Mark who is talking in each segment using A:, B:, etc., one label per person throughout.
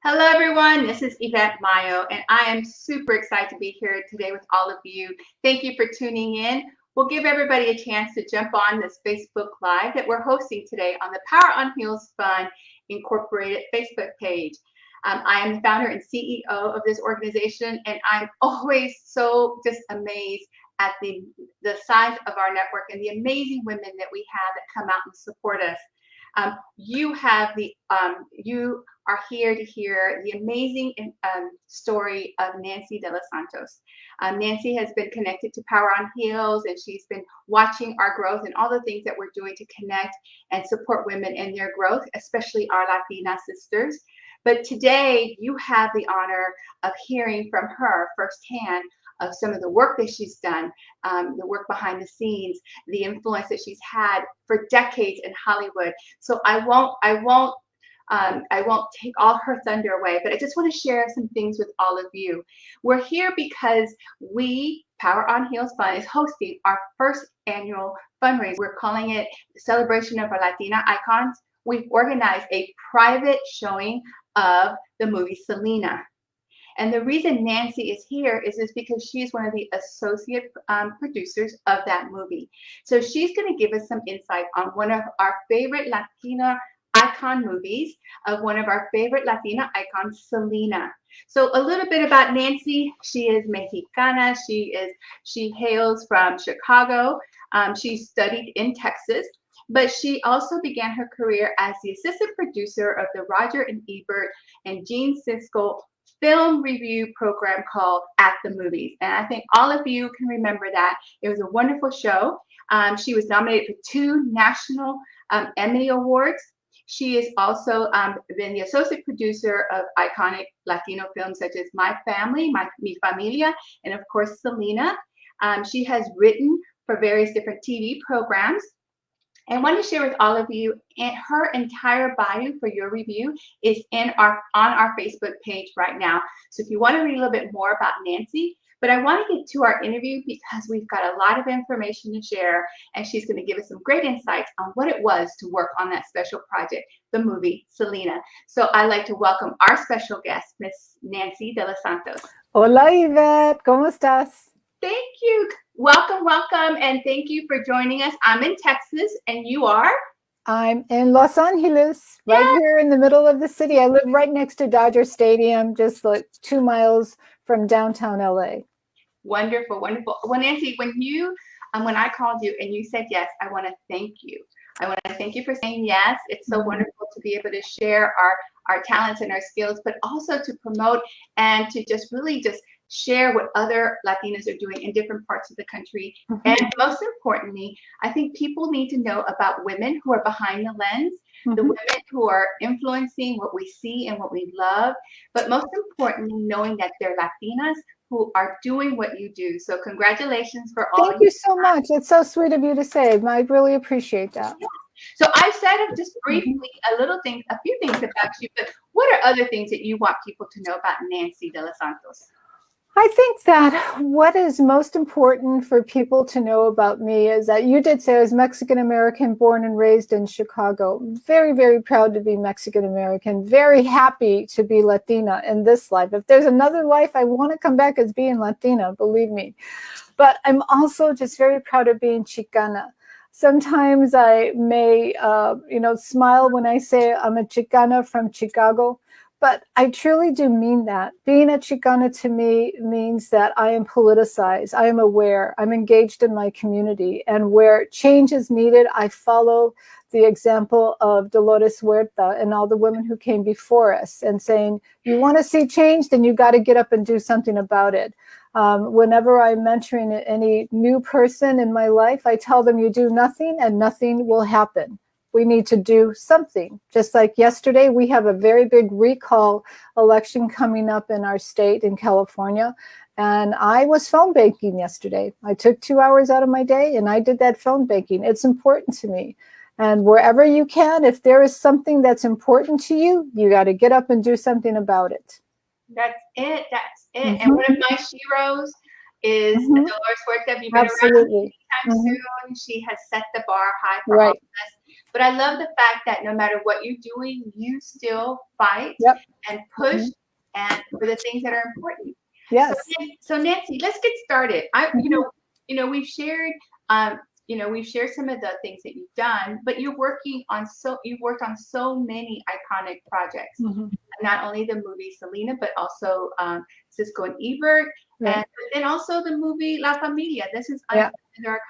A: Hello, everyone. This is Yvette Mayo, and I am super excited to be here today with all of you. Thank you for tuning in. We'll give everybody a chance to jump on this Facebook Live that we're hosting today on the Power on Heels Fund Incorporated Facebook page. I am the founder and CEO of this organization, and I'm always so just amazed at the size of our network and the amazing women that we have that come out and support us. You are here to hear the amazing story of Nancy de los Santos. Nancy has been connected to Power on Heels, and she's been watching our growth and all the things that we're doing to connect and support women in their growth, especially our Latina sisters. But today, you have the honor of hearing from her firsthand of some of the work that she's done, the work behind the scenes, the influence that she's had for decades in Hollywood. So I won't take all her thunder away, but I just want to share some things with all of you. We're here because Power on Heels Fund, is hosting our first annual fundraiser. We're calling it Celebration of our Latina Icons. We've organized a private showing of the movie Selena. And the reason Nancy is here is because she's one of the associate producers of that movie. So she's going to give us some insight on one of our favorite Latina icon movies, of one of our favorite Latina icons, Selena. So a little bit about Nancy. She is Mexicana. She hails from Chicago. She studied in Texas, but she also began her career as the assistant producer of the Roger and Ebert and Gene Siskel film review program called At the Movies. And I think all of you can remember that. It was a wonderful show. She was nominated for 2 national Emmy Awards. She has also been the associate producer of iconic Latino films such as My Family, Mi Familia, and of course, Selena. She has written for various different TV programs. And I want to share with all of you, and her entire bio for your review is on our Facebook page right now. So if you want to read a little bit more about Nancy, but I want to get to our interview because we've got a lot of information to share, and she's going to give us some great insights on what it was to work on that special project, the movie Selena. So I'd like to welcome our special guest, Miss Nancy de los Santos.
B: Hola, Yvette. ¿Cómo estás?
A: Thank you. Welcome, and thank you for joining us. I'm in Texas, and you are?
B: I'm in Los Angeles, right here in the middle of the city. I live right next to Dodger Stadium, just like 2 miles from downtown LA.
A: Wonderful. Well, Nancy, when I called you and you said yes, I want to thank you. I want to thank you for saying yes. It's so wonderful to be able to share our talents and our skills, but also to promote and to really share what other Latinas are doing in different parts of the country. And most importantly, I think people need to know about women who are behind the lens, the women who are influencing what we see and what we love, but most importantly, knowing that they're Latinas who are doing what you do. So congratulations for all.
B: Thank you so much. It's so sweet of you to say. I really appreciate that.
A: Yeah. So I said just briefly a few things about you, but what are other things that you want people to know about Nancy de los Santos?
B: I think that what is most important for people to know about me is that you did say I was Mexican-American, born and raised in Chicago. Very, very proud to be Mexican-American. Very happy to be Latina in this life. If there's another life, I want to come back as being Latina, believe me. But I'm also just very proud of being Chicana. Sometimes I may, smile when I say I'm a Chicana from Chicago. But I truly do mean that. Being a Chicana to me means that I am politicized. I am aware. I'm engaged in my community. And where change is needed, I follow the example of Dolores Huerta and all the women who came before us and saying, you want to see change, then you got to get up and do something about it. Whenever I'm mentoring any new person in my life, I tell them you do nothing and nothing will happen. We need to do something. Just like yesterday, we have a very big recall election coming up in our state in California. And I was phone banking yesterday. I took 2 hours out of my day and I did that phone banking. It's important to me. And wherever you can, if there is something that's important to you, you got to get up and do something about it.
A: That's it. And one of my heroes is Dolores Huerta. Have you been around anytime soon? She has set the bar high for all of us. But I love the fact that no matter what you're doing, you still fight
B: Yep.
A: and push and for the things that are important.
B: Yes.
A: So Nancy, let's get started. We've shared, we've shared some of the things that you've done, but you've worked on so many iconic projects. Not only the movie Selena, but also Cisco and Ebert, and then also the movie La Familia. This is they're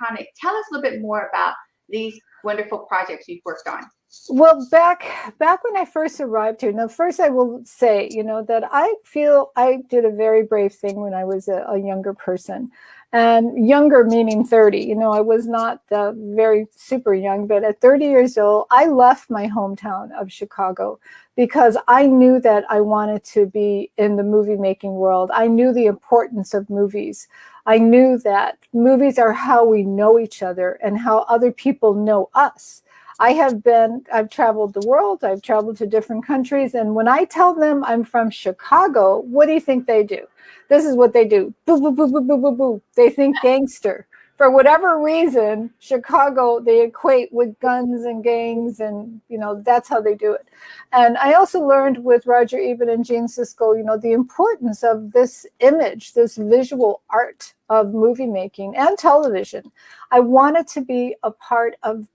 A: iconic. Tell us a little bit more about these wonderful projects you've worked on.
B: Well, back when I first arrived here, now first I will say, that I feel I did a very brave thing when I was a younger person. And younger meaning 30, I was not very super young, but at 30 years old, I left my hometown of Chicago because I knew that I wanted to be in the movie making world. I knew the importance of movies. I knew that movies are how we know each other and how other people know us. I've traveled the world, I've traveled to different countries, and when I tell them I'm from Chicago, what do you think they do? This is what they do. Boo, boo, boo, boo, boo, boo, boo. They think gangster. For whatever reason, Chicago, they equate with guns and gangs, and, that's how they do it. And I also learned with Roger Ebert and Gene Siskel, the importance of this image, this visual art of movie making and television. I wanted to be a part of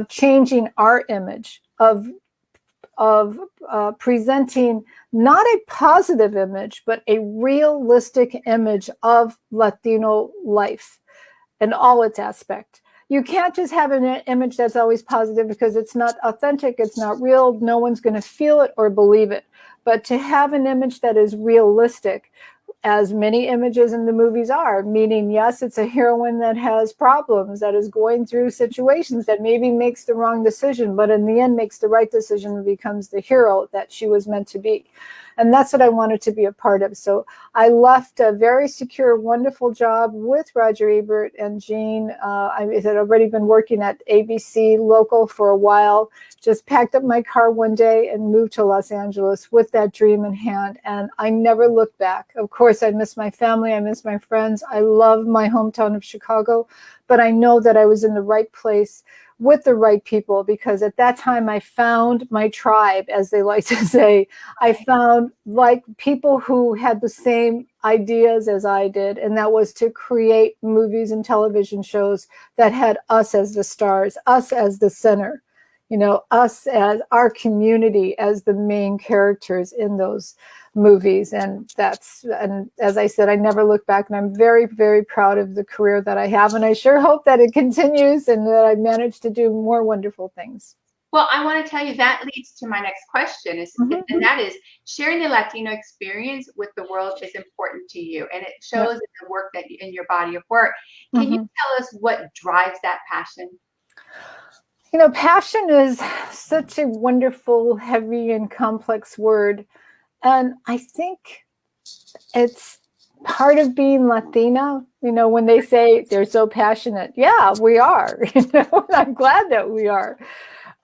B: changing our image, of presenting not a positive image, but a realistic image of Latino life and all its aspect. You can't just have an image that's always positive because it's not authentic, it's not real, no one's going to feel it or believe it. But to have an image that is realistic, as many images in the movies are, meaning, yes, it's a heroine that has problems, that is going through situations, that maybe makes the wrong decision, but in the end makes the right decision and becomes the hero that she was meant to be. And that's what I wanted to be a part of. So I left a very secure, wonderful job with Roger Ebert and Gene. I had already been working at ABC local for a while, just packed up my car one day and moved to Los Angeles with that dream in hand. And I never looked back. Of course, I miss my family. I miss my friends. I love my hometown of Chicago, but I know that I was in the right place with the right people, because at that time I found my tribe, as they like to say. I found people who had the same ideas as I did, and that was to create movies and television shows that had us as the stars, us as the center, us as our community as the main characters in those movies. And as I said, I never look back, and I'm very, very proud of the career that I have. And I sure hope that it continues and that I manage to do more wonderful things.
A: Well, I want to tell you that leads to my next question, and that is, sharing the Latino experience with the world is important to you, and it shows in the work in your body of work. Can you tell us what drives that passion?
B: Passion is such a wonderful, heavy, and complex word. And I think it's part of being Latina, when they say they're so passionate. Yeah, we are, I'm glad that we are.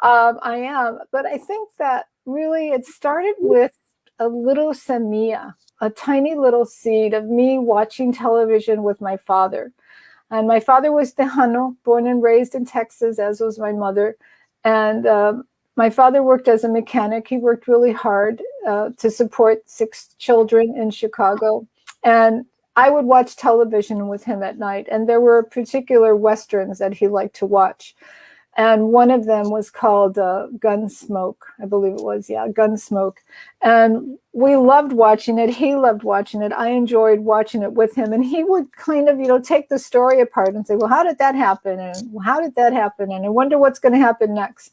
B: I am. But I think that really it started with a little semilla, a tiny little seed of me watching television with my father. And my father was Tejano, born and raised in Texas, as was my mother. And my father worked as a mechanic. He worked really hard to support 6 children in Chicago. And I would watch television with him at night. And there were particular Westerns that he liked to watch. And one of them was called Gunsmoke, I believe it was. Yeah, Gunsmoke. And we loved watching it. He loved watching it. I enjoyed watching it with him. And he would kind of, take the story apart and say, well, how did that happen? And how did that happen? And I wonder what's going to happen next.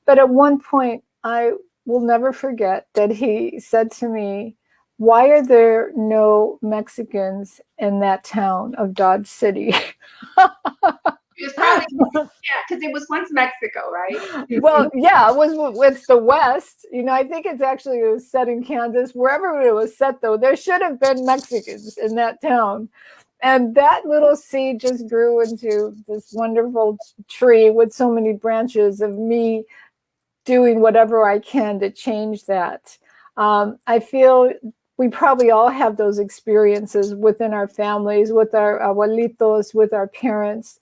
B: But at one point, I will never forget that he said to me, why are there no Mexicans in that town of Dodge City?
A: It was probably, because it was once Mexico, right?
B: Well, yeah, it's the West. I think it was set in Kansas. Wherever it was set, though, there should have been Mexicans in that town. And that little seed just grew into this wonderful tree with so many branches of me doing whatever I can to change that. I feel we probably all have those experiences within our families, with our abuelitos, with our parents,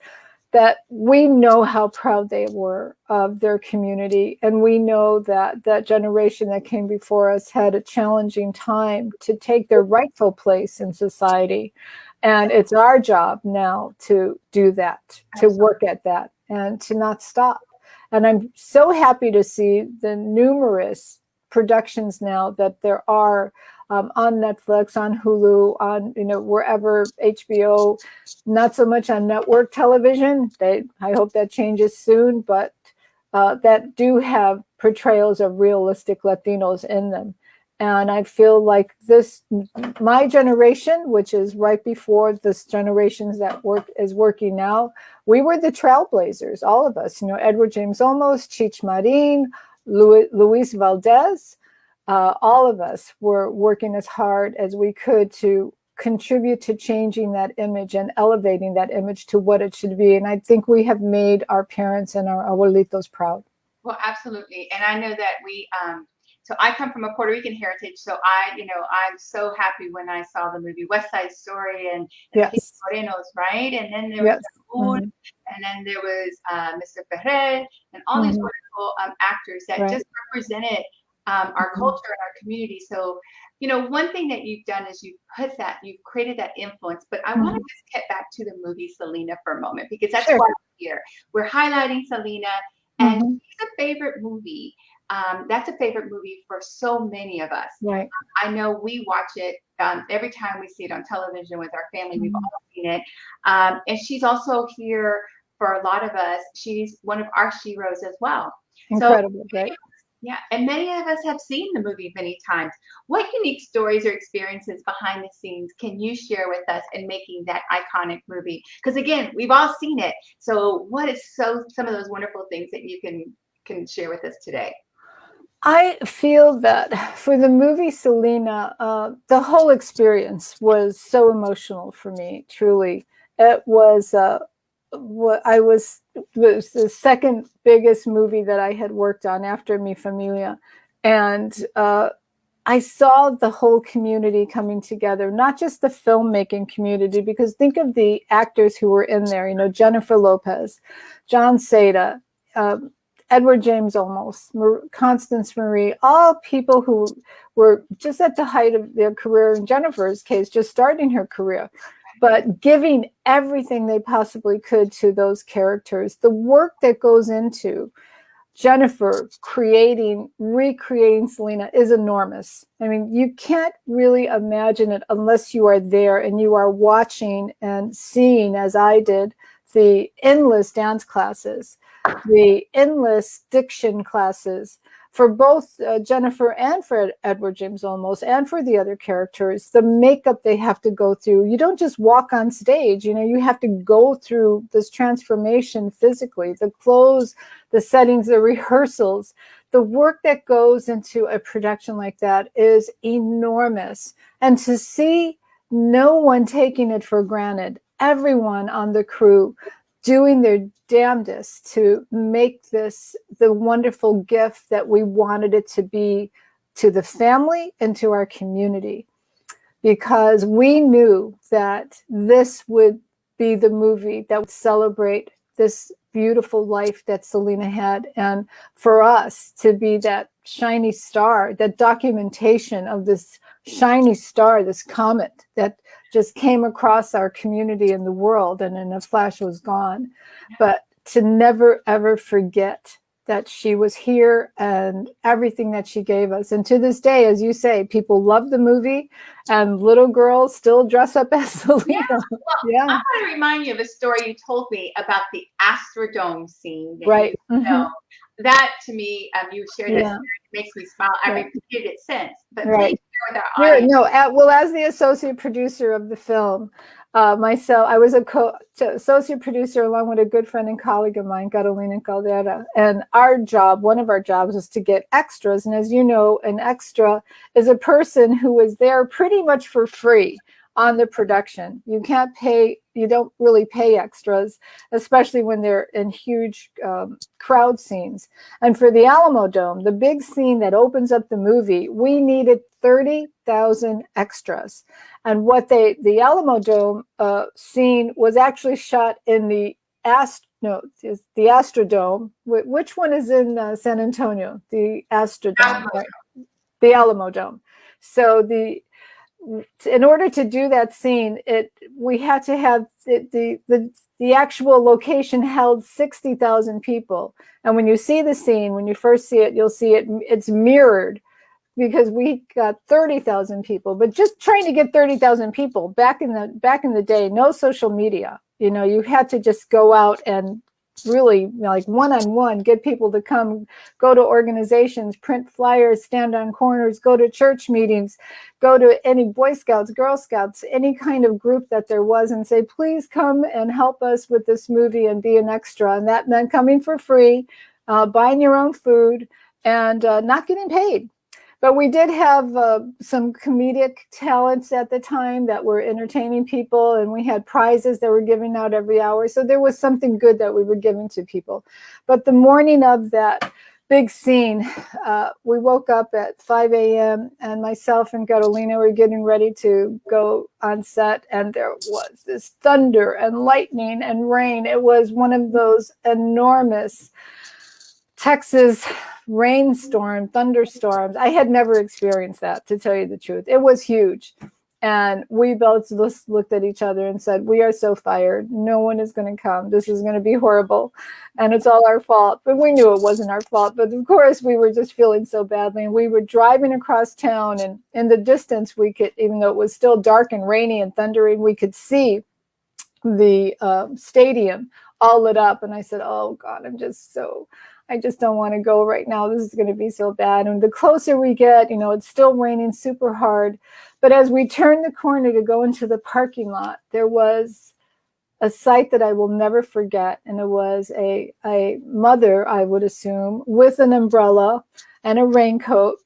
B: that we know how proud they were of their community. And we know that that generation that came before us had a challenging time to take their rightful place in society. And it's our job now to do that, to work at that, and to not stop. And I'm so happy to see the numerous productions now that there are on Netflix, on Hulu, on wherever, HBO, not so much on network television. I hope that changes soon, but that do have portrayals of realistic Latinos in them. And I feel like my generation, which is right before this generations that is working now, we were the trailblazers, all of us. Edward James Olmos, Cheech Marin, Luis Valdez. All of us were working as hard as we could to contribute to changing that image and elevating that image to what it should be. And I think we have made our parents and our abuelitos proud.
A: Well, absolutely. And I know that so I come from a Puerto Rican heritage. So I'm so happy when I saw the movie West Side Story and
B: Yes.
A: Morenos, right? And then there was Raúl, and then there was Mr. Ferrer, and all these wonderful actors that just represented our culture and our community. So, one thing that you've done is you've created that influence. But I want to just get back to the movie Selena for a moment, because that's why we're here. We're highlighting Selena, and it's a favorite movie. That's a favorite movie for so many of us.
B: Right.
A: I know we watch it every time we see it on television with our family. We've all seen it. And she's also here for a lot of us. She's one of our heroes as well.
B: Incredible, right?
A: Yeah, and many of us have seen the movie many times. What unique stories or experiences behind the scenes can you share with us in making that iconic movie? Because again, we've all seen it. So what is some of those wonderful things that you can share with us today?
B: I feel that for the movie Selena, the whole experience was so emotional for me, truly. It was was the second biggest movie that I had worked on after Mi Familia. And I saw the whole community coming together, not just the filmmaking community, because think of the actors who were in there, Jennifer Lopez, John Seda, Edward James Olmos, Constance Marie, all people who were just at the height of their career. In Jennifer's case, just starting her career, but giving everything they possibly could to those characters. The work that goes into Jennifer recreating Selena is enormous. I mean, you can't really imagine it unless you are there and you are watching and seeing, as I did, the endless dance classes, the endless diction classes for both Jennifer and for Edward James Olmos and for the other characters, the makeup they have to go through. You don't just walk on stage, you have to go through this transformation physically, the clothes, the settings, the rehearsals. The work that goes into a production like that is enormous. And to see no one taking it for granted, everyone on the crew doing their damnedest to make this the wonderful gift that we wanted it to be to the family and to our community, because we knew that this would be the movie that would celebrate this beautiful life that Selena had. And for us to be that shiny star, that documentation of this shiny star, this comet that just came across our community and the world and in a flash was gone. But to never, ever forget that she was here and everything that she gave us. And to this day, as you say, people love the movie and little girls still dress up as Selena.
A: Yeah. Well, I want to remind you of a story you told me about the Astrodome scene.
B: Right.
A: That to me, you shared that story. It makes me smile. I repeated it since, but please share with our audience.
B: Well, as the associate producer of the film, myself, I was associate producer along with a good friend and colleague of mine, Carolina Caldera. And one of our jobs was to get extras. And as you know, an extra is a person who is there pretty much for free on the production. You don't really pay extras, especially when they're in huge crowd scenes. And for the Alamo Dome, the big scene that opens up the movie, we needed 30,000 extras. And the Alamo Dome scene was actually shot in the no, it's the Astrodome. Which one is in San Antonio? The Astrodome,
A: Alamo.
B: right? The Alamo Dome. So in order to do that scene, we had to have the actual location held 60,000 people. And when you see the scene, when you first see it, you'll see it's mirrored, because we got 30,000 people. But just trying to get 30,000 people back in the day, no social media. You had to just go out and really, like, one-on-one, get people to come, go to organizations, print flyers, stand on corners, go to church meetings, go to any Boy Scouts, Girl Scouts, any kind of group that there was, and say, please come and help us with this movie and be an extra. And that meant coming for free, buying your own food, and not getting paid. But we did have some comedic talents at the time that were entertaining people, and we had prizes that were given out every hour. So there was something good that we were giving to people. But the morning of that big scene, we woke up at 5 a.m. and myself and Carolina were getting ready to go on set, and there was this thunder and lightning and rain. It was one of those enormous Texas thunderstorms. I had never experienced that, to tell you the truth. It was huge. And we both just looked at each other and said, we are so fired. No one is going to come. This is going to be horrible. And it's all our fault. But we knew it wasn't our fault. But of course, we were just feeling so badly. And we were driving across town. And in the distance, we could, even though it was still dark and rainy and thundering, we could see the stadium all lit up. And I said, oh, God, I just don't want to go right now. This is going to be so bad. And the closer we get, it's still raining super hard. But as we turned the corner to go into the parking lot, there was a sight that I will never forget. And it was a mother, I would assume, with an umbrella and a raincoat,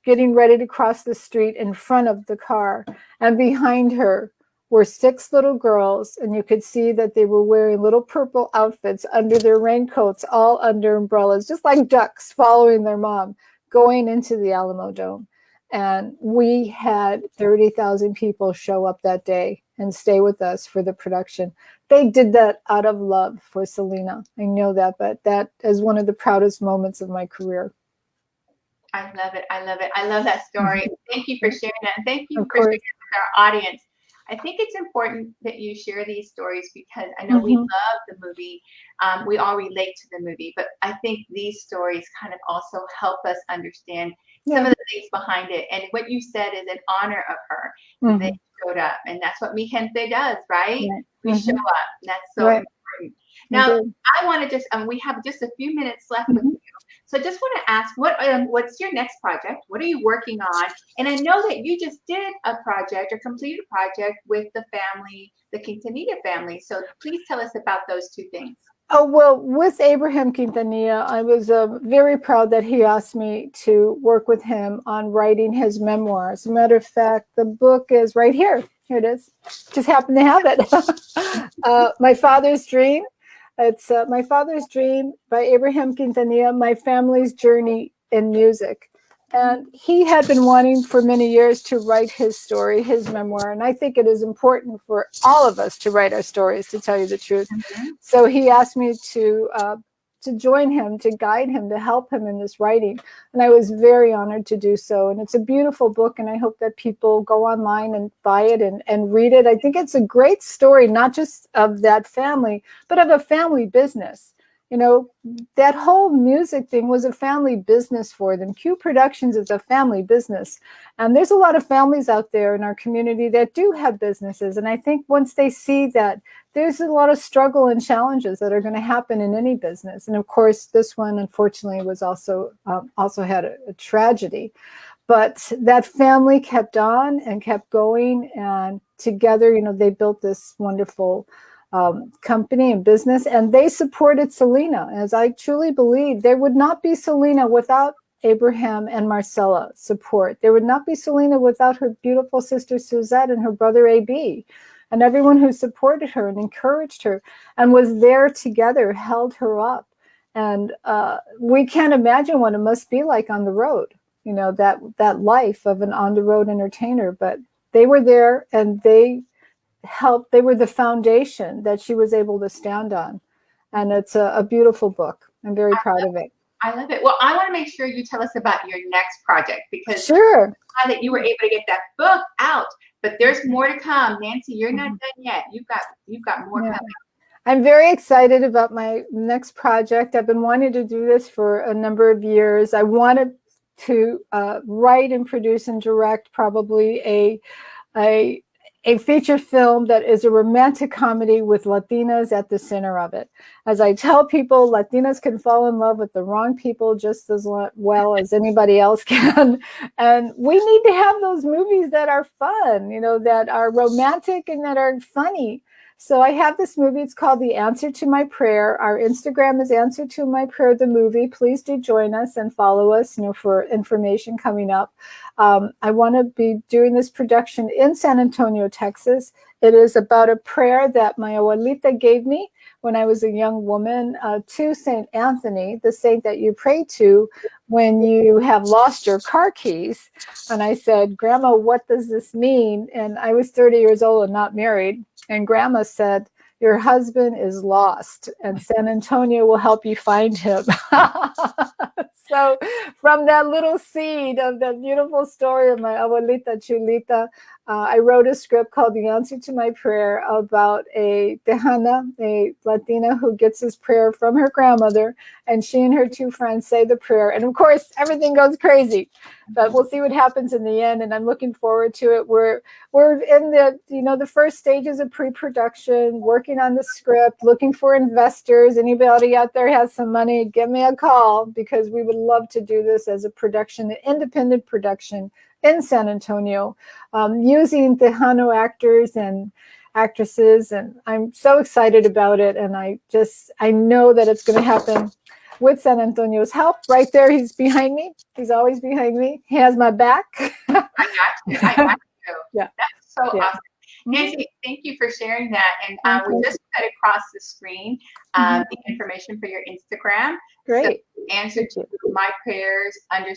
B: getting ready to cross the street in front of the car. And behind her were 6 little girls, and you could see that they were wearing little purple outfits under their raincoats, all under umbrellas, just like ducks following their mom, going into the Alamo Dome. And we had 30,000 people show up that day and stay with us for the production. They did that out of love for Selena. I know that, but that is one of the proudest moments of my career.
A: I love it. I love it. I love that story. Thank you for sharing that. And thank you
B: Of
A: for sharing
B: course.
A: it with our audience. I think it's important that you share these stories because I know we love the movie. We all relate to the movie, but I think these stories kind of also help us understand some of the things behind it. And what you said is in honor of her. They showed up, and that's what Mi Gente does, right? We show up. And that's so important. Now, I want to just, we have just a few minutes left with you. So I just want to ask, what's your next project? What are you working on? And I know that you just did a project or completed a project with the family, the Quintanilla family. So please tell us about those two things.
B: Oh, well, with Abraham Quintanilla, I was very proud that he asked me to work with him on writing his memoir. As a matter of fact, the book is right here. Here it is. Just happen to have it. My Father's Dream. It's My Father's Dream by Abraham Quintanilla, My Family's Journey in Music. And he had been wanting for many years to write his story, his memoir. And I think it is important for all of us to write our stories, to tell you the truth. So he asked me to join him, to guide him, to help him in this writing. And I was very honored to do so. And it's a beautiful book. And I hope that people go online and buy it and read it. I think it's a great story, not just of that family, but of a family business. That whole music thing was a family business for them. Q Productions is a family business. And there's a lot of families out there in our community that do have businesses. And I think once they see that, there's a lot of struggle and challenges that are going to happen in any business. And of course, this one, unfortunately, was also had a tragedy. But that family kept on and kept going. And together, they built this wonderful company and business, and they supported Selena. As I truly believe, there would not be Selena without Abraham and Marcella support. There would not be Selena without her beautiful sister Suzette and her brother AB, and everyone who supported her and encouraged her and was there together, held her up. And we can't imagine what it must be like on the road, that life of an on-the-road entertainer. But they were there, and they helped. They were the foundation that she was able to stand on. And it's a beautiful book. I'm very proud of it.
A: I love it. Well, I want to make sure you tell us about your next project, because
B: Sure.
A: I'm glad that you were able to get that book out, but there's more to come. Nancy, you're not done yet. You've got more coming.
B: I'm very excited about my next project. I've been wanting to do this for a number of years. I wanted to write and produce and direct probably a feature film that is a romantic comedy with Latinas at the center of it. As I tell people, Latinas can fall in love with the wrong people just as well as anybody else can. And we need to have those movies that are fun, that are romantic and that are funny. So I have this movie. It's called The Answer to My Prayer. Our Instagram is Answer to My Prayer, the movie. Please do join us and follow us, for information coming up. I want to be doing this production in San Antonio, Texas. It is about a prayer that my abuelita gave me when I was a young woman to St. Anthony, the saint that you pray to when you have lost your car keys. And I said, Grandma, what does this mean? And I was 30 years old and not married. And Grandma said, your husband is lost and San Antonio will help you find him. So from that little seed of that beautiful story of my abuelita Chulita, I wrote a script called The Answer to My Prayer about a Tejana, a Latina who gets this prayer from her grandmother, and she and her two friends say the prayer. And of course, everything goes crazy, but we'll see what happens in the end. And I'm looking forward to it. We're in the first stages of pre-production, working on the script, looking for investors. Anybody out there has some money, give me a call, because we would love to do this as a production, an independent production in San Antonio, using Tejano actors and actresses. And I'm so excited about it. And I know that it's going to happen with San Antonio's help. Right there, he's behind me. He's always behind me. He has my back.
A: I got you.
B: Yeah.
A: That's so awesome. Nancy, thank you for sharing that. And we just put across the screen the information for your Instagram.
B: Great.
A: So Answer to My Prayers _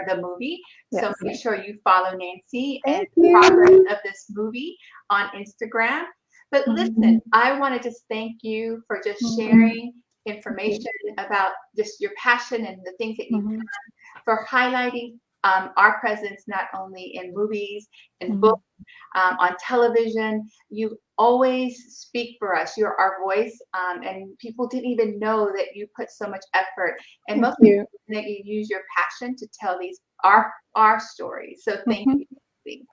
A: the movie.
B: Yes.
A: So make sure you follow Nancy
B: Thank
A: and the
B: you.
A: progress of this movie on Instagram. But listen, I want to just thank you for just sharing information about just your passion and the things that you've done, for highlighting our presence not only in movies and books, on television. You always speak for us. You're our voice, and people didn't even know that you put so much effort, and most people that you use your passion to tell these our stories. So thank you.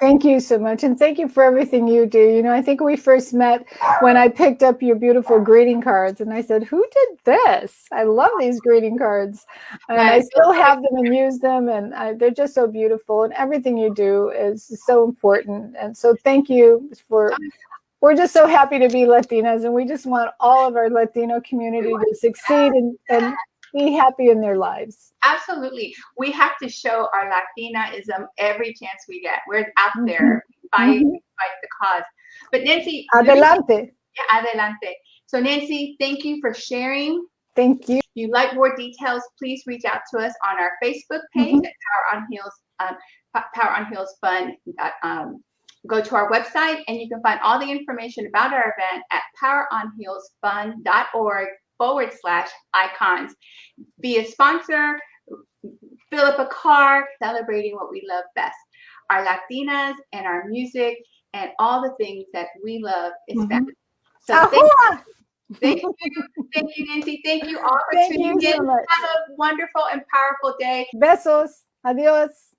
B: Thank you so much. And thank you for everything you do. I think we first met when I picked up your beautiful greeting cards, and I said, who did this? I love these greeting cards. And I still have them and use them, and they're just so beautiful. And everything you do is so important. And so thank you we're just so happy to be Latinas, and we just want all of our Latino community to succeed and be happy in their lives.
A: Absolutely. We have to show our Latinaism every chance we get. We're out there. We fight the cause. But Nancy.
B: Adelante.
A: Adelante. So Nancy, thank you for sharing.
B: Thank you.
A: If you'd like more details, please reach out to us on our Facebook page at Power on Heels Fund. Go to our website, and you can find all the information about our event at poweronheelsfund.org/icons. Be a sponsor, fill up a card, celebrating what we love best, our Latinas and our music and all the things that we love is family. So thank you, Nancy. Thank you all for tuning in.
B: So much.
A: Have a wonderful and powerful day.
B: Besos. Adios.